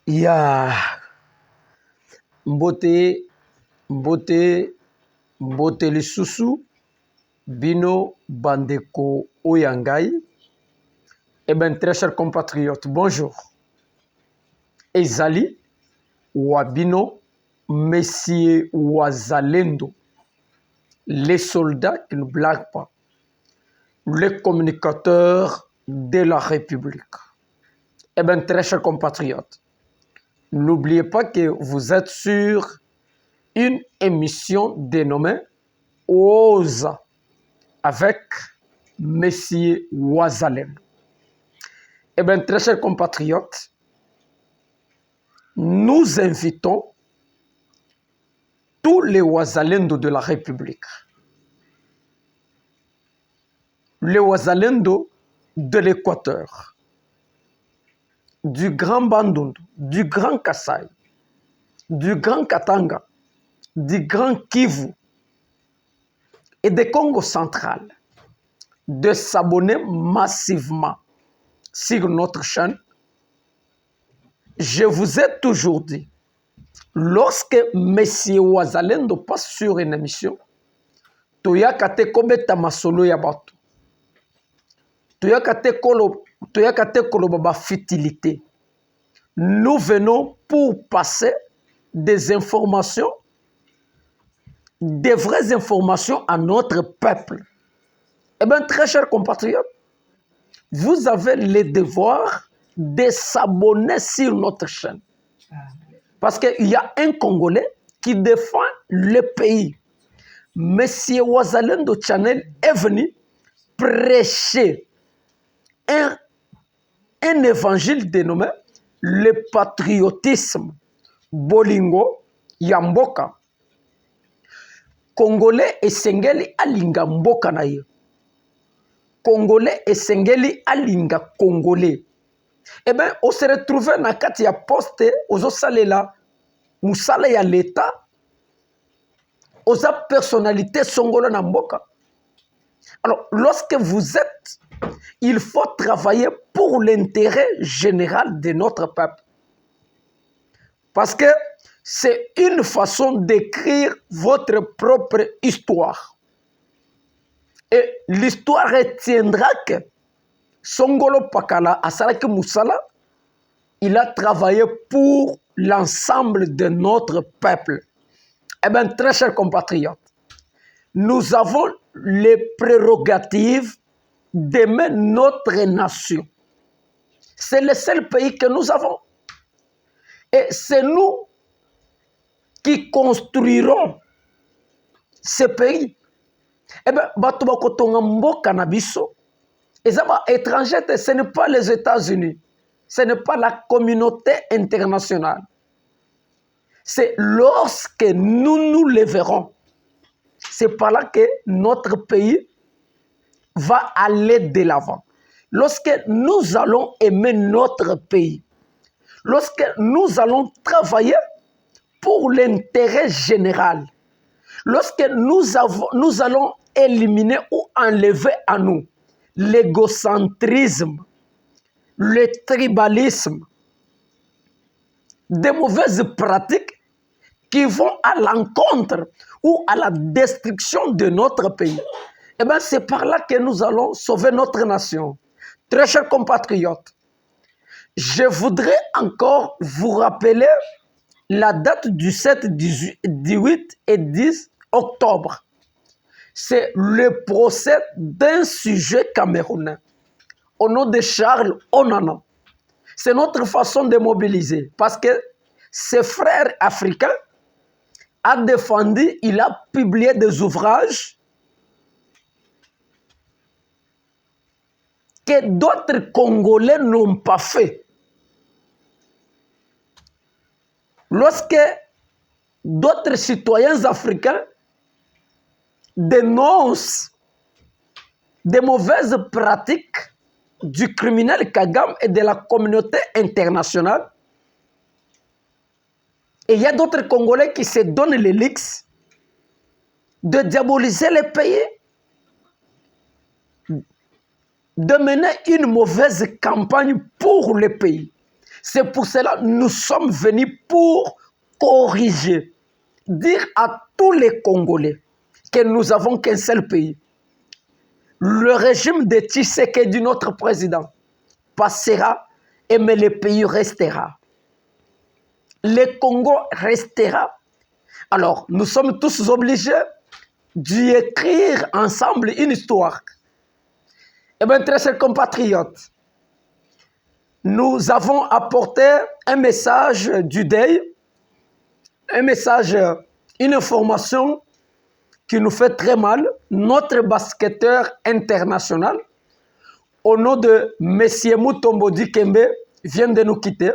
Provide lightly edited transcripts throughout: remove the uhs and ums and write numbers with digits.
Ya mbote lisusu bino bandeko oyangai. Eh bien, très chers compatriotes, bonjour. Ezali Wabino, Messieurs Wazalendo, les soldats qui ne blaguent pas, les communicateurs de la République. Eh bien, très chers compatriotes, n'oubliez pas que vous êtes sur une émission dénommée OSA avec Messieurs Wazalendo. Eh bien, très chers compatriotes, nous invitons tous les Wazalendo de la République, les Wazalendo de l'Équateur, du Grand Bandundu, du Grand Kasaï, du Grand Katanga, du Grand Kivu et du Congo central, de s'abonner massivement sur notre chaîne. Je vous ai toujours dit, lorsque Messieurs Wazalendo passe sur une émission, toyakate kobeta masolo ya bato, toyakate koloba futilité. Nous venons pour passer des informations, des vraies informations à notre peuple. Eh bien, très chers compatriotes, vous avez le devoir de s'abonner sur notre chaîne. Parce qu'il y a un Congolais qui défend le pays. Monsieur Wazalendo Channel est venu prêcher un évangile dénommé le patriotisme. Bolingo Yamboka. Congolais et Sengeli alinga mboka na ye. Congolais et Sengeli alinga Congolais. Eh bien, on se retrouvait dans kati ya poste aux salela musala ya l'État aux personnalités songolo na mboka. Alors, lorsque vous êtes, il faut travailler pour l'intérêt général de notre peuple. Parce que c'est une façon d'écrire votre propre histoire. Et l'histoire retiendra que Songolo Pakala, Asalaki Moussala, il a travaillé pour l'ensemble de notre peuple. Eh bien, très chers compatriotes, nous avons les prérogatives d'aimer notre nation. C'est le seul pays que nous avons. Et c'est nous qui construirons ce pays. Eh bien, Batobakotonga Mboka Nabiso, étranger, ce n'est pas les États-Unis, ce n'est pas la communauté internationale. C'est lorsque nous nous lèverons, c'est par là que notre pays va aller de l'avant. Lorsque nous allons aimer notre pays, lorsque nous allons travailler pour l'intérêt général, lorsque nous allons éliminer ou enlever à nous l'égocentrisme, le tribalisme, des mauvaises pratiques qui vont à l'encontre ou à la destruction de notre pays. Eh bien, c'est par là que nous allons sauver notre nation. Très chers compatriotes, je voudrais encore vous rappeler la date du 7, 18 et 10 octobre. C'est le procès d'un sujet camerounais au nom de Charles Onana. C'est notre façon de mobiliser parce que ses frères africains a défendu, il a publié des ouvrages que d'autres Congolais n'ont pas fait. Lorsque d'autres citoyens africains dénoncent des mauvaises pratiques du criminel Kagame et de la communauté internationale, et il y a d'autres Congolais qui se donnent le luxe de diaboliser les pays, de mener une mauvaise campagne pour le pays. C'est pour cela que nous sommes venus pour corriger, dire à tous les Congolais que nous n'avons qu'un seul pays. Le régime de Tshisekedi, notre président, passera, mais le pays restera. Le Congo restera. Alors, nous sommes tous obligés d'y écrire ensemble une histoire. Eh bien, très chers compatriotes, nous avons apporté un message du deuil, un message, une information qui nous fait très mal. Notre basketteur international, au nom de M. Mutombo Dikembe, vient de nous quitter.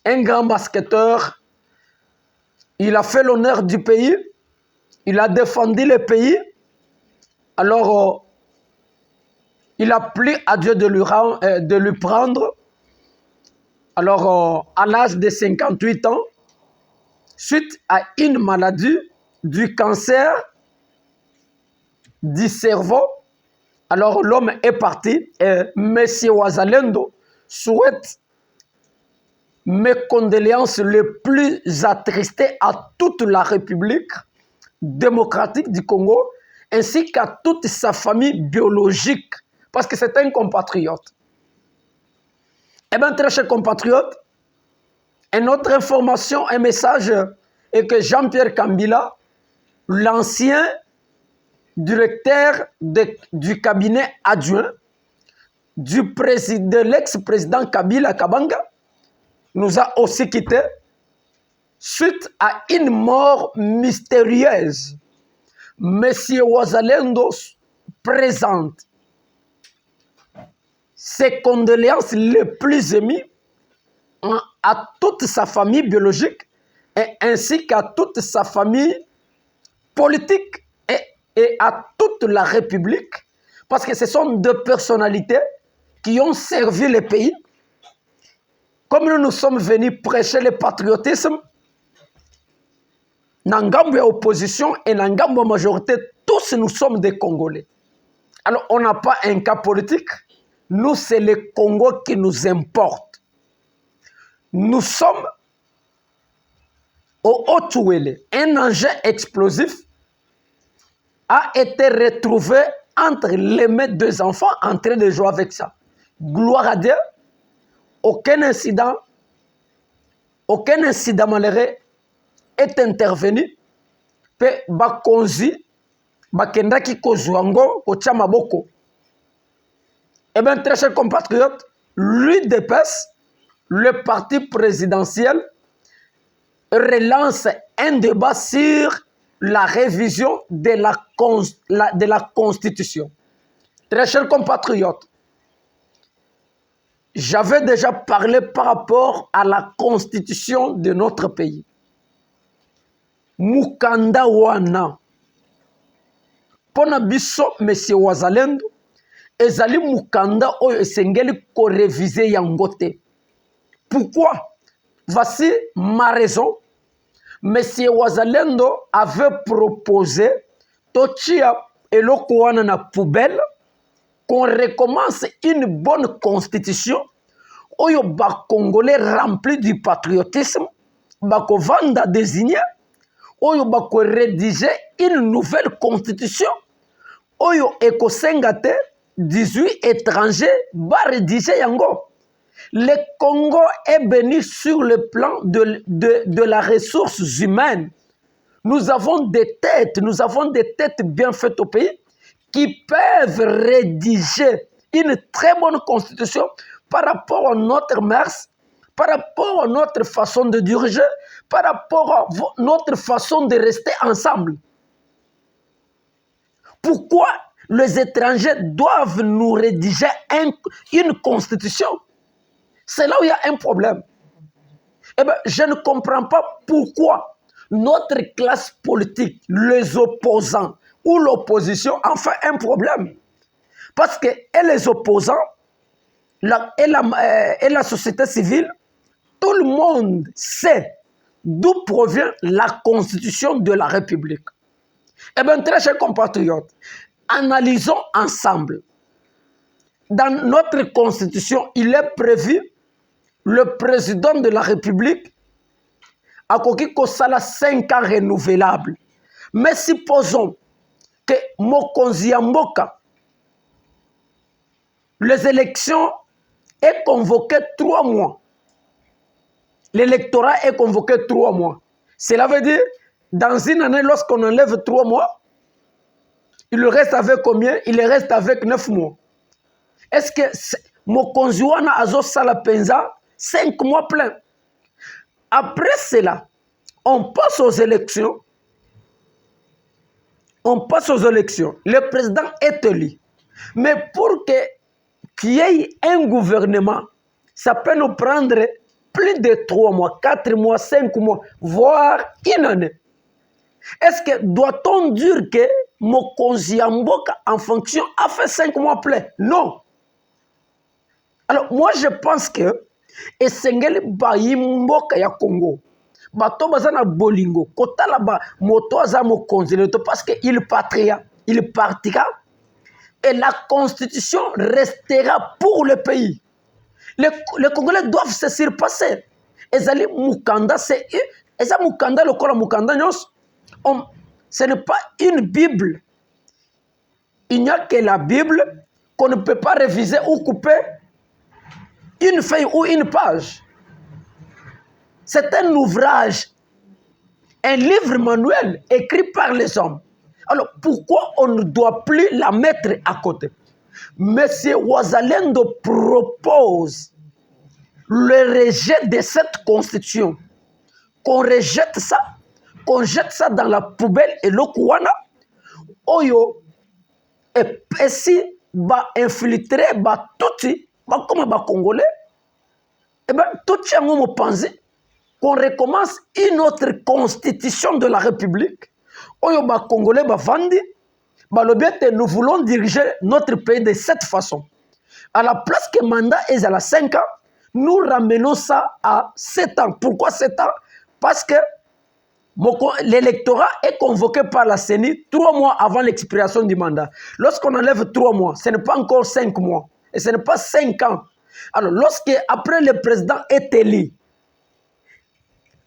Un grand basketteur, il a fait l'honneur du pays, il a défendu le pays. Alors, il a plu à Dieu de lui prendre. Alors, à l'âge de 58 ans, suite à une maladie, du cancer du cerveau, alors l'homme est parti et M. Wazalendo souhaite mes condoléances les plus attristées à toute la République démocratique du Congo, ainsi qu'à toute sa famille biologique, parce que c'est un compatriote. Eh bien, très chers compatriotes, une autre information, un message est que Jean-Pierre Kambila, l'ancien directeur du cabinet adjoint de l'ex-président Kabila Kabanga, nous a aussi quittés suite à une mort mystérieuse. Monsieur Wazalendo présente ses condoléances les plus émues à toute sa famille biologique et ainsi qu'à toute sa famille politique et à toute la République, parce que ce sont deux personnalités qui ont servi le pays. Comme nous sommes venus prêcher le patriotisme, Nangambo opposition et Nangambo majorité, tous nous sommes des Congolais. Alors on n'a pas un cas politique, nous c'est le Congo qui nous importe. Nous sommes au Haut-Touélé. Un engin explosif a été retrouvé entre les mains de deux enfants en train de jouer avec ça. Gloire à Dieu, aucun incident malheureux est intervenu. Pe bakonzi bakendaki kozwango kotia maboko. Eh bien, très chers compatriotes, l'UDPS, le parti présidentiel, relance un débat sur la révision de la Constitution. Très chers compatriotes, j'avais déjà parlé par rapport à la Constitution de notre pays. Mukanda wana. Pona biso, Monsieur Wazalendo, ezali mukanda oyo esengeli ko réviser yangote. Pourquoi? Voici ma raison. Monsieur Wazalendo avait proposé tochia eloko wana na poubelle, qu'on recommence une bonne constitution oyo ba Congolais remplis du patriotisme bako vanda désigné oyo bako rédiger une nouvelle constitution oyo ekosengate 18 étrangers ba rédiger yango. Le Congo est béni sur le plan de la ressource humaine. Nous avons des têtes bien faites au pays qui peuvent rédiger une très bonne constitution par rapport à notre mœurs, par rapport à notre façon de diriger, par rapport à notre façon de rester ensemble. Pourquoi les étrangers doivent nous rédiger une constitution? C'est là où il y a un problème. Eh bien, je ne comprends pas pourquoi notre classe politique, les opposants ou l'opposition en fait un problème. Parce que les opposants et la société civile, tout le monde sait d'où provient la constitution de la République. Eh bien, très chers compatriotes, analysons ensemble. Dans notre constitution, il est prévu le président de la République a koki kosala 5 ans renouvelables. Mais supposons que mokonzi ya mboka, les élections est convoqué 3 mois. L'électorat est convoqué 3 mois. Cela veut dire, dans une année, lorsqu'on enlève 3 mois, il reste avec combien? Il reste avec 9 mois. Est-ce que mokonzi wana azo sala penza 5 mois plein? Après cela, on passe aux élections. On passe aux élections. Le président est élu. Mais pour qu'il y ait un gouvernement, ça peut nous prendre plus de 3 mois, 4 mois, 5 mois, voire une année. Est-ce que doit-on dire que mokonzi ya mboka en fonction a fait 5 mois plein? Non. Alors moi je pense que esengeli bayi mboka ya Congo bato baza na bolingo kotala ba moto aza mokonzi leto parce que il partira et la constitution restera pour le pays. Les Congolais doivent se surpasser. Ezali mukanda c'est eza mukanda lokola mukanda nyos. Ce n'est pas une Bible. Il n'y a que la Bible qu'on ne peut pas réviser ou couper une feuille ou une page. C'est un ouvrage, un livre manuel écrit par les hommes. Alors pourquoi on ne doit plus la mettre à côté? Monsieur Wazalendo propose le rejet de cette constitution. Qu'on rejette ça, qu'on jette ça dans la poubelle et l'okouana. Oyo, et si va infiltrer, va tout, va comme va congolais, et bien tout ça, on pense qu'on recommence une autre constitution de la République. Oyo, va congolais, va vandi, va le bien que nous voulons diriger notre pays de cette façon. À la place que mandat est à la 5 ans, nous ramenons ça à 7 ans. Pourquoi 7 ans? Parce que l'électorat est convoqué par la CENI 3 mois avant l'expiration du mandat. Lorsqu'on enlève 3 mois, ce n'est pas encore 5 mois. Et ce n'est pas 5 ans. Alors, après le président est élu,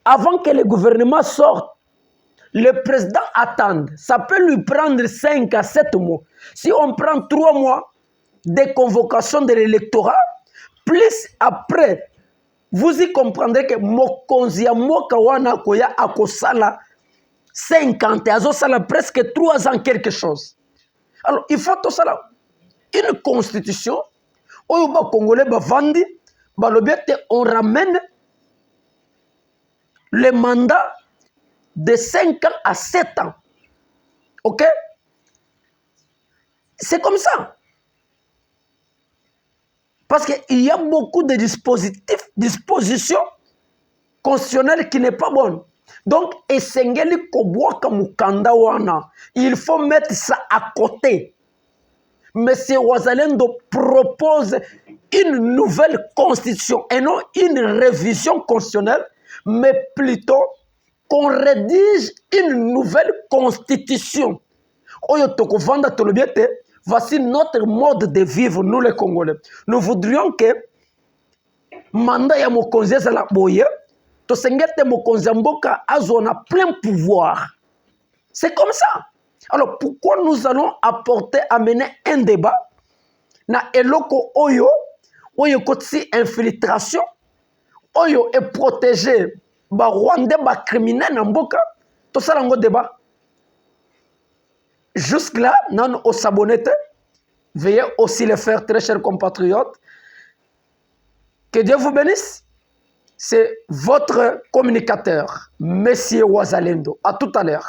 avant que le gouvernement sorte, le président attend. Ça peut lui prendre 5 à 7 mois. Si on prend 3 mois de convocation de l'électorat, plus après, vous y comprendrez que mokonzi ya mboka wana koya akosala 50 azosala presque 3 ans quelque chose. Alors il faut tout ça une constitution oyo ba congolais ba vandi ba lobiete on ramène le mandat de 5 ans à 7 ans. OK? C'est comme ça. Parce qu'il y a beaucoup de dispositions constitutionnelles qui n'est pas bonnes. Donc, esengeli kobwaka mukanda wana, il faut mettre ça à côté. Monsieur Wazalendo propose une nouvelle constitution et non une révision constitutionnelle, mais plutôt qu'on rédige une nouvelle constitution. Oyo tokovanda tolobiete. Voici notre mode de vivre, nous les Congolais. Nous voudrions que mandat ya mokonzi ezala boye, to sengete mokonzi mboka azona plein pouvoir. C'est comme ça. Alors pourquoi nous allons amener un débat na eloko oyo kotsi infiltration oyo est protégé ba Rwandais ba criminels na mboka to sala ngo débat. Jusque-là, non au s'abonnete. Veuillez aussi le faire, très chers compatriotes. Que Dieu vous bénisse. C'est votre communicateur, Monsieur Wazalendo. À tout à l'heure.